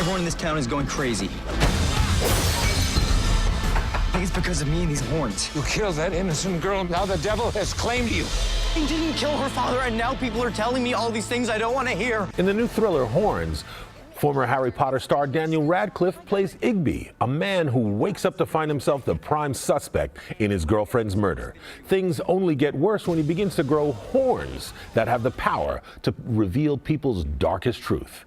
Everyone in this town is going crazy. I think it's because of me and these horns. You killed that innocent girl. Now the devil has claimed you. He didn't kill her father, and now people are telling me all these things I don't want to hear. In the new thriller Horns, former Harry Potter star Daniel Radcliffe plays Igby, a man who wakes up to find himself the prime suspect in his girlfriend's murder. Things only get worse when he begins to grow horns that have the power to reveal people's darkest truth.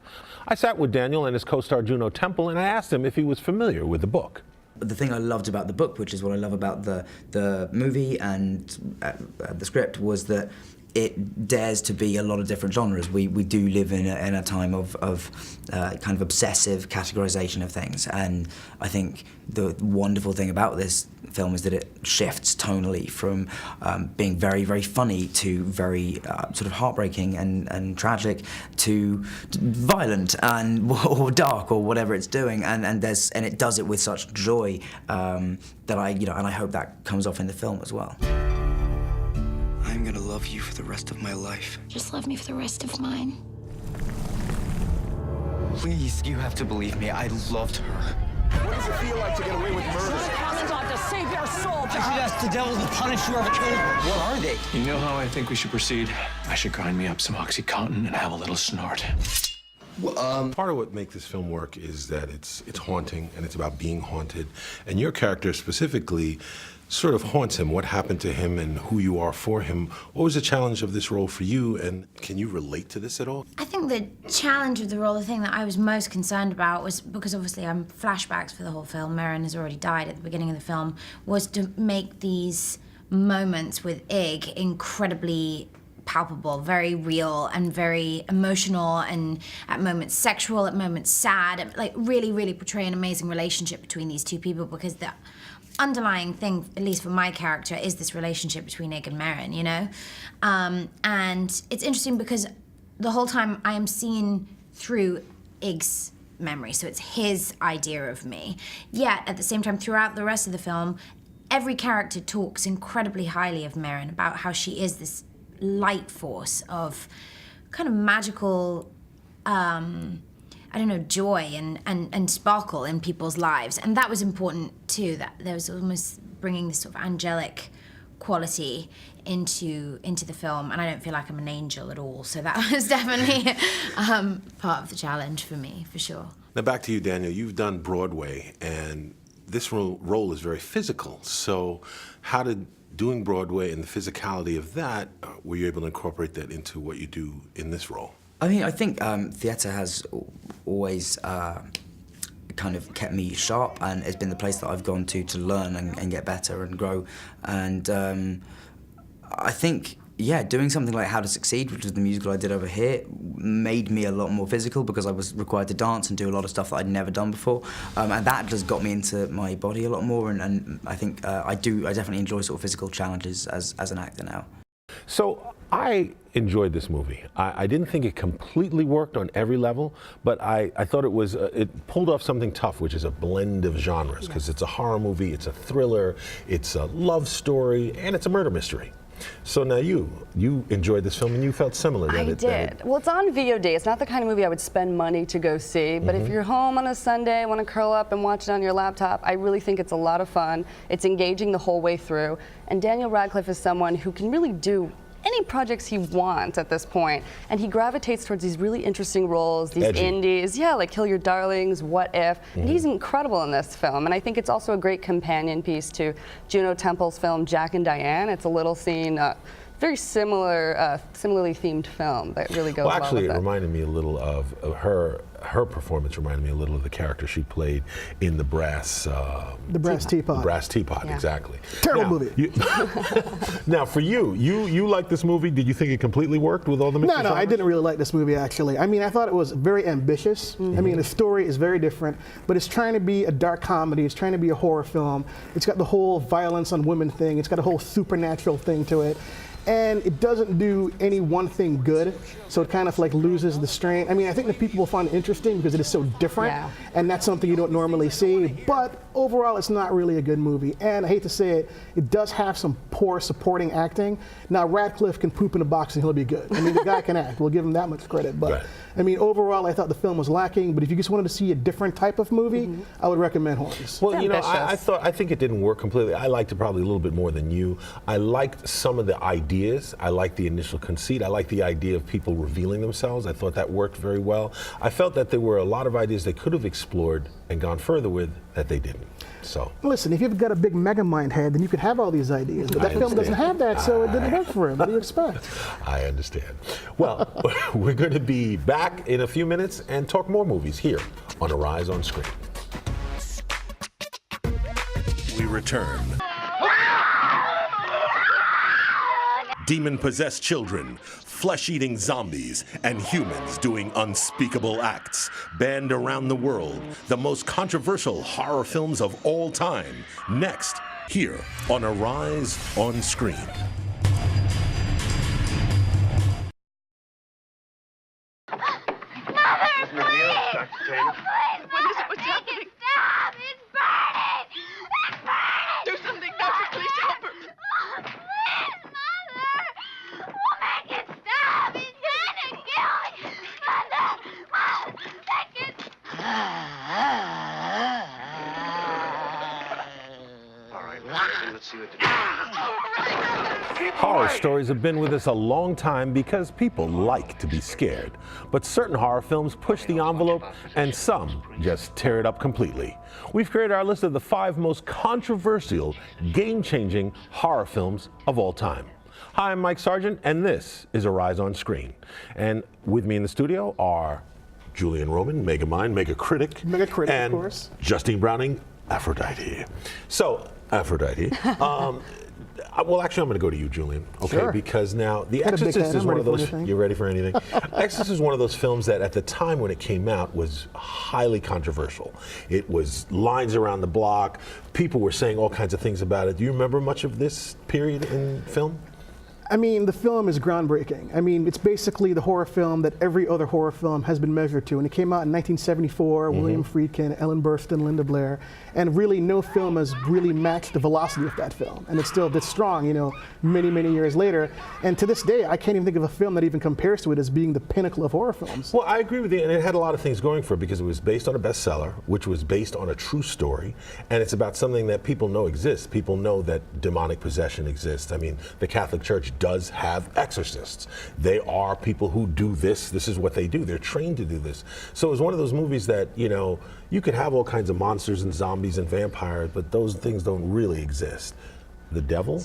I sat with Daniel and his co-star Juno Temple, and I asked him if he was familiar with the book. The thing I loved about the book, which is what I love about the movie and the script, was that it dares to be a lot of different genres. We do live in a time of kind of obsessive categorization of things, and I think the wonderful thing about this film is that it shifts tonally from being very, very funny to very sort of heartbreaking and tragic to violent and or dark or whatever it's doing, and it does it with such joy that and I hope that comes off in the film as well. I'm gonna love you for the rest of my life. Just love me for the rest of mine. Please, you have to believe me. I loved her. What does it feel like to get away with murder? Commandant, to save your soul, I should ask the devil to punish whoever killed her. What are they? You know how I think we should proceed? I should grind me up some OxyContin and have a little snort. Part of what makes this film work is that it's haunting, and it's about being haunted. And your character specifically sort of haunts him. What happened to him and who you are for him. What was the challenge of this role for you, and can you relate to this at all? I think the challenge of the role, the thing that I was most concerned about was, because obviously I'm flashbacks for the whole film, Merrin has already died at the beginning of the film, was to make these moments with Ig incredibly palpable, very real and very emotional, and at moments sexual, at moments sad, like really, really portray an amazing relationship between these two people, because the underlying thing, at least for my character, is this relationship between Ig and Merrin, you know? And it's interesting because the whole time I am seen through Ig's memory, so it's his idea of me. Yet, at the same time, throughout the rest of the film, every character talks incredibly highly of Merrin, about how she is this light force of kind of magical, I don't know, joy and sparkle in people's lives. And that was important too, that there was almost bringing this sort of angelic quality into the film, and I don't feel like I'm an angel at all, so that was definitely part of the challenge for me, for sure. Now back to you, Daniel. You've done Broadway, and this role is very physical. So how did doing Broadway and the physicality of that, were you able to incorporate that into what you do in this role? I mean, I think theatre has always kind of kept me sharp, and it's been the place that I've gone to learn and get better and grow. And I think, yeah, doing something like How to Succeed, which was the musical I did over here, made me a lot more physical, because I was required to dance and do a lot of stuff that I'd never done before. And that just got me into my body a lot more, and I think I definitely enjoy sort of physical challenges as an actor now. So I enjoyed this movie. I didn't think it completely worked on every level, but I thought it pulled off something tough, which is a blend of genres, because it's a horror movie, it's a thriller, it's a love story, and it's a murder mystery. So now you enjoyed this film, and you felt similar. I did. Well, it's on VOD. It's not the kind of movie I would spend money to go see, but if you're home on a Sunday, want to curl up and watch it on your laptop, I really think it's a lot of fun. It's engaging the whole way through, and Daniel Radcliffe is someone who can really do any projects he wants at this point, and he gravitates towards these really interesting roles, these indies, yeah, like Kill Your Darlings, What If, and he's incredible in this film. And I think it's also a great companion piece to Juno Temple's film Jack and Diane. It's a little scene, very similarly themed film that really goes well with it. It reminded me a little of her performance reminded me a little of the character she played in The Brass Teapot. The Brass Teapot, yeah. Exactly. Terrible movie. Now, for you liked this movie. Did you think it completely worked with all the mixed No, I didn't really like this movie, actually. I mean, I thought it was very ambitious. I mean, the story is very different, but it's trying to be a dark comedy. It's trying to be a horror film. It's got the whole violence on women thing. It's got a whole supernatural thing to it. and it doesn't do any one thing good, so it kind of like loses the strain. I mean, I think that people will find it interesting because it is so different, and that's something you don't normally see, but overall it's not really a good movie. And I hate to say it, it does have some poor supporting acting. Now Radcliffe can poop in a box and he'll be good. I mean, the guy can act, we'll give him that much credit, but I mean, overall I thought the film was lacking, but if you just wanted to see a different type of movie, I would recommend Horns. Well, you know, I think it didn't work completely. I liked it probably a little bit more than you. I liked some of the ideas. I liked the initial conceit. I liked the idea of people revealing themselves. I thought that worked very well. I felt that there were a lot of ideas they could have explored and gone further with that they didn't. So listen, if you've got a big megamind head, then you could have all these ideas. But that film doesn't have that, so it didn't work for him. What do you expect? I understand. Well, we're going to be back in a few minutes and talk more movies here on Arise on Screen. We return. Demon-possessed children, flesh-eating zombies, and humans doing unspeakable acts. Banned around the world, the most controversial horror films of all time. Next, here on Arise on Screen. Horror stories have been with us a long time because people like to be scared. But certain horror films push the envelope and some just tear it up completely. We've created our list of the 5 most controversial, game-changing horror films of all time. Hi, I'm Mike Sargent, and this is Arise on Screen. And with me in the studio are Julian Roman, Megamind, Megacritic, and of course, Justine Browning, Aphrodite. So, Aphrodite. Well, actually, I'm going to go to you, Julian. Okay, sure. Because now The Exorcist is one of those. You're ready for anything? Exorcist is one of those films that, at the time when it came out, was highly controversial. It was lines around the block. People were saying all kinds of things about it. Do you remember much of this period in film? I mean, the film is groundbreaking. I mean, it's basically the horror film that every other horror film has been measured to. And it came out in 1974, William Friedkin, Ellen Burstyn, Linda Blair. And really, no film has really matched the velocity of that film. And it's still this strong, you know, many, many years later. And to this day, I can't even think of a film that even compares to it as being the pinnacle of horror films. Well, I agree with you. And it had a lot of things going for it because it was based on a bestseller, which was based on a true story. And it's about something that people know exists. People know that demonic possession exists. I mean, the Catholic Church does have exorcists. They are people who do this. This is what they do. They're trained to do this. So it was one of those movies that, you know, you could have all kinds of monsters and zombies and vampires, but those things don't really exist. The devil,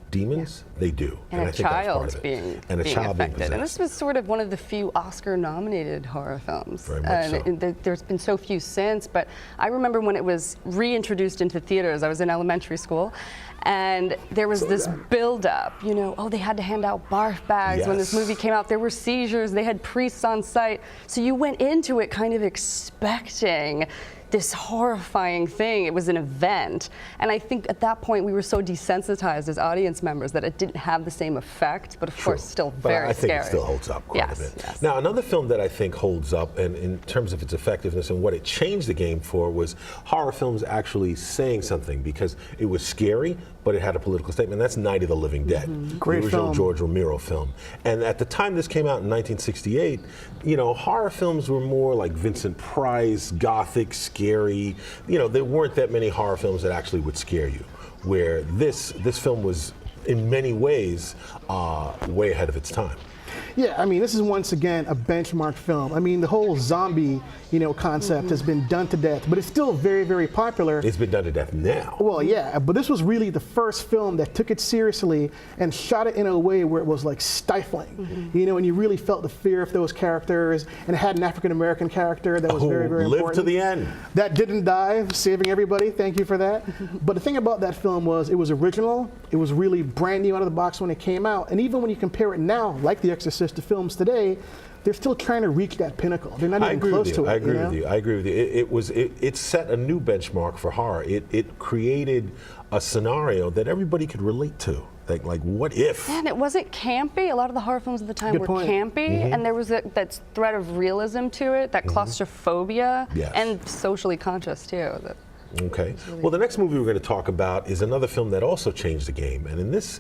demons, they do. And a child being affected. And this was sort of one of the few Oscar-nominated horror films. Very much so. There's been so few since, but I remember when it was reintroduced into theaters. I was in elementary school, and there was this build-up, you know, they had to hand out barf bags when this movie came out. There were seizures, they had priests on site. So you went into it kind of expecting this horrifying thing. It was an event. And I think at that point we were so desensitized as audience members that it didn't have the same effect, but of course still very scary. But I think it still holds up quite a bit. Yes. Now, another film that I think holds up, and in terms of its effectiveness and what it changed the game for, was horror films actually saying something, because it was scary, but it had a political statement. That's Night of the Living Dead, the original George Romero film. And at the time this came out in 1968, you know, horror films were more like Vincent Price, gothic, scary. You know, there weren't that many horror films that actually would scare you. Where this film was, in many ways, way ahead of its time. Yeah, I mean, this is once again a benchmark film. I mean, the whole zombie, you know, concept has been done to death, but it's still very, very popular. It's been done to death now. Well, yeah, but this was really the first film that took it seriously and shot it in a way where it was like stifling, you know, and you really felt the fear of those characters, and it had an African-American character that was very, very important. Lived to the end. That didn't die, saving everybody. Thank you for that. But the thing about that film was it was original. It was really brand new out of the box when it came out. And even when you compare it now, like The Exorcist, to films today, they're still trying to reach that pinnacle. They're not even close to it. I agree with you. I agree with you. It set a new benchmark for horror. It created a scenario that everybody could relate to. think, like, what if? And it wasn't campy. A lot of the horror films at the time Good were point. campy, and there was that thread of realism to it, that claustrophobia, Yes. and socially conscious too. Okay. Well, the next movie we're going to talk about is another film that also changed the game. And in this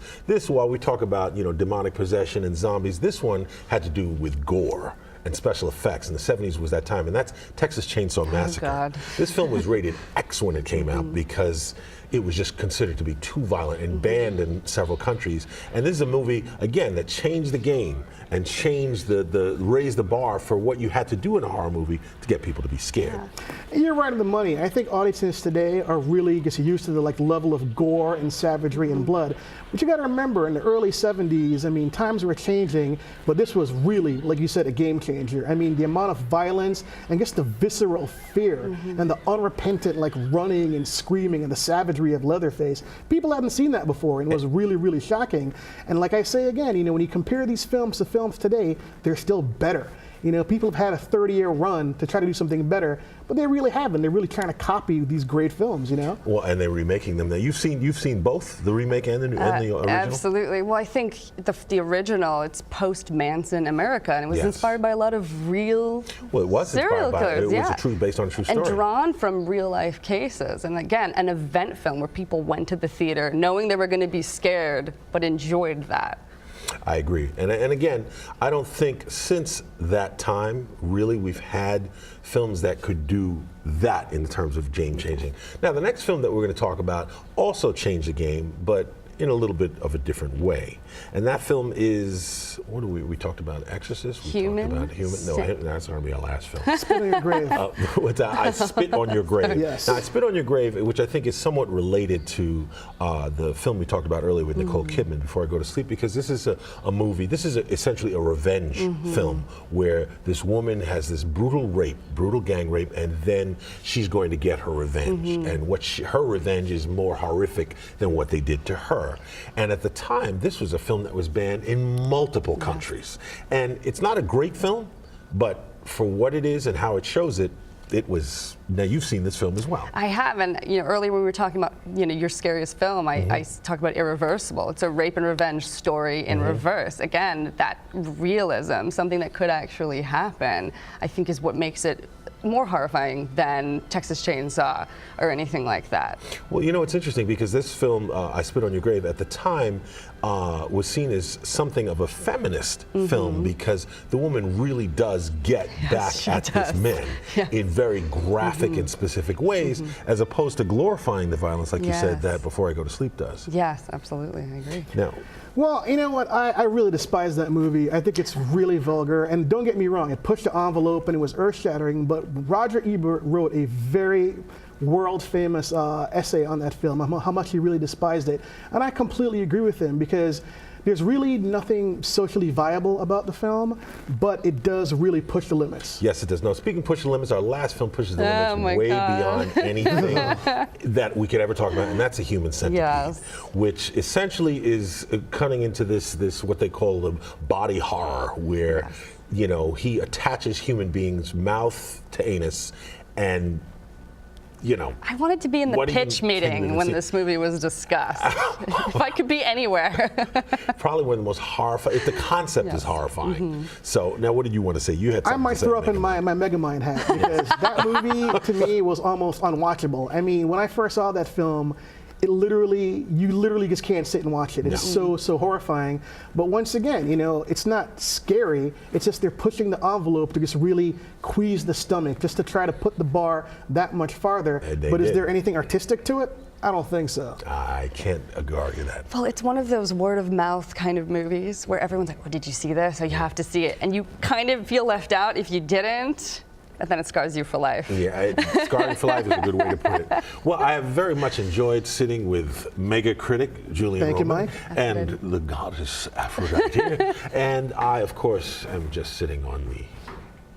while we talk about, demonic possession and zombies, this one had to do with gore and special effects. In the 70s was that time, and that's Texas Chainsaw Massacre. God. This film was rated X when it came out because it was just considered to be too violent and banned in several countries. And this is a movie, again, that changed the game and changed raised the bar for what you had to do in a horror movie to get people to be scared. You're right on the money. I think audiences today are really just used to the level of gore and savagery and blood. But you got to remember, in the early 70s, I mean, times were changing, but this was really, like you said, a game changer. I mean, the amount of violence and just the visceral fear and the unrepentant running and screaming and the savagery of Leatherface. People haven't seen that before, and it was really, really shocking. And like I say again, when you compare these films to films today, they're still better. People have had a 30-year run to try to do something better, but they really haven't. They're really trying to copy these great films, Well, and they're remaking them. Now, you've seen both the remake and the original? Absolutely. Well, I think the original, it's post-Manson America, and it was inspired by a lot of real serial killers. It was based on a true story. And drawn from real-life cases. And again, an event film where people went to the theater knowing they were going to be scared, but enjoyed that. I agree. And again, I don't think since that time, really, we've had films that could do that in terms of game-changing. Now, the next film that we're going to talk about also changed the game, but in a little bit of a different way. And that film is, what we talked about? Exorcist? We Human? talked about Human? No, that's going to be our last film. Spit on Your Grave. I Spit on Your Grave. Yes. Now, I Spit on Your Grave, which I think is somewhat related to the film we talked about earlier with Nicole Kidman, Before I Go to Sleep, because this is a movie, this is essentially a revenge film where this woman has this brutal gang rape, and then she's going to get her revenge. And her revenge is more horrific than what they did to her. And at the time, this was a film that was banned in multiple countries. And it's not a great film, but for what it is and how it shows it, it was. Now, you've seen this film as well. I have, and earlier we were talking about your scariest film. I talked about Irreversible. It's a rape and revenge story in reverse. Again, that realism, something that could actually happen, I think is what makes it more horrifying than Texas Chainsaw or anything like that. Well, it's interesting because this film, I Spit on Your Grave, at the time was seen as something of a feminist film because the woman really does get back at this man in very graphic and specific ways, as opposed to glorifying the violence, like you said, that Before I Go to Sleep does. Yes, absolutely, I agree. Now, well, you know what? I really despise that movie. I think it's really vulgar. And don't get me wrong, it pushed the envelope and it was earth-shattering, but Roger Ebert wrote a very world-famous essay on that film, how much he really despised it. And I completely agree with him because there's really nothing socially viable about the film, but it does really push the limits. Yes, it does. No, speaking of push the limits, our last film pushes the limits way beyond anything that we could ever talk about, and that's A Human Centipede, which essentially is cutting into this what they call the body horror, where he attaches human beings' mouth to anus, and I wanted to be in the pitch meeting when this movie was discussed. If I could be anywhere. Probably one of the most horrifying. The concept is horrifying. So now, what did you want to say? You had something I might throw up in my Megamind hat because that movie to me was almost unwatchable. I mean, when I first saw that film, you literally just can't sit and watch it. It's so horrifying. But once again, it's not scary. It's just they're pushing the envelope to just really squeeze the stomach, just to try to put the bar that much farther. But is there anything artistic to it? I don't think so. I can't argue that. Well, it's one of those word of mouth kind of movies where everyone's like, well, did you see this? So you have to see it. And you kind of feel left out if you didn't. And then it scars you for life. Yeah, scarring for life is a good way to put it. Well, I have very much enjoyed sitting with mega critic Julian Thank Roman you, Mike. And the goddess Aphrodite. And I, of course, am just sitting on the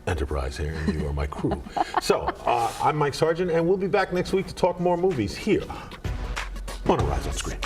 Enterprise here, and you are my crew. So, I'm Mike Sargent, and we'll be back next week to talk more movies here on Arise on Screen.